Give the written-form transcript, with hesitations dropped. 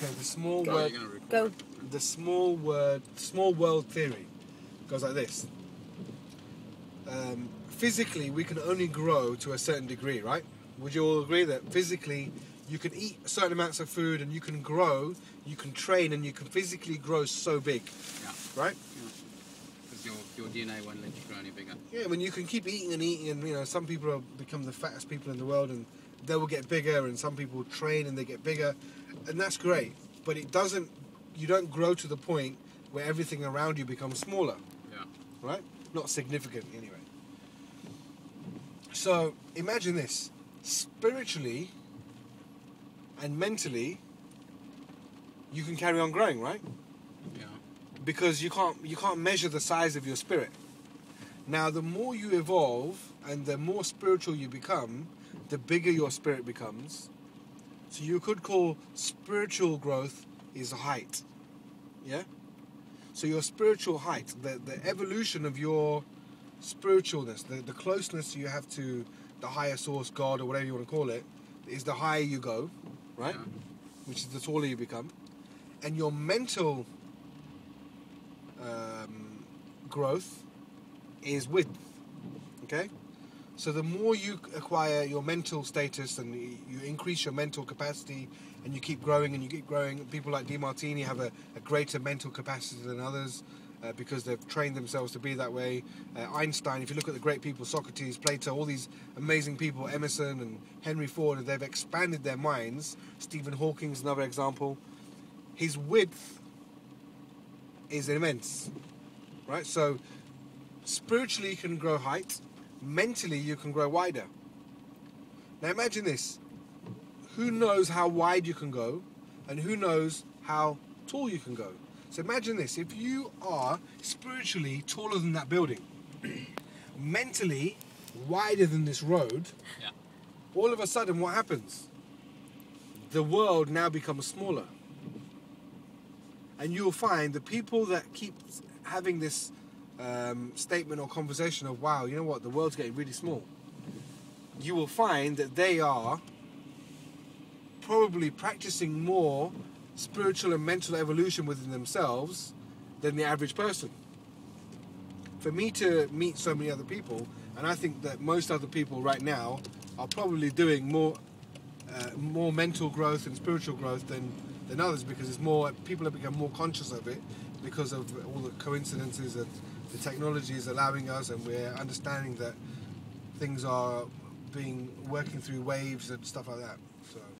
Okay, the small Go, word. you're gonna record Go. it. The small world theory goes like this. Physically, we can only grow to a certain degree, right? Would you all agree that physically you can eat certain amounts of food and you can grow, you can train, and you can physically grow so big, Yeah. right? Because your DNA won't let you grow any bigger. Yeah, when you can keep eating and eating, and you know, some people will become the fattest people in the world, and they will get bigger, and some people train and they get bigger, and that's great. But it doesn't. You don't grow to the point where everything around you becomes smaller, Yeah. right? Not significant anyway. So imagine this: spiritually and mentally, you can carry on growing, right? Yeah. Because you can't measure the size of your spirit. Now, the more you evolve and the more spiritual you become, the bigger your spirit becomes. So you could call spiritual growth is height. Yeah? So your spiritual height, the evolution of your spiritualness, the closeness you have to the higher source, God, or whatever you want to call it, is the higher you go, right? Yeah. Which is the taller you become. And your mental growth is width. Okay? So the more you acquire your mental status and you increase your mental capacity and you keep growing and you keep growing, people like DeMartini have a greater mental capacity than others because they've trained themselves to be that way. Einstein, if you look at the great people, Socrates, Plato, all these amazing people, Emerson and Henry Ford, they've expanded their minds. Stephen Hawking's another example. His width is immense, right? So spiritually you can grow height, mentally you can grow wider. Now imagine this: who knows how wide you can go, and who knows how tall you can go? So imagine this: if you are spiritually taller than that building, mentally wider than this road, Yeah. all of a sudden what happens? The world now becomes smaller. And you'll find the people that keep having this statement or conversation of, wow, you know what, the world's getting really small. You will find that they are probably practicing more spiritual and mental evolution within themselves than the average person. For me to meet so many other people, and I think that most other people right now are probably doing more mental growth and spiritual growth than others, because it's more, people have become more conscious of it because of all the coincidences that the technology is allowing us, and we're understanding that things are working through waves and stuff like that. So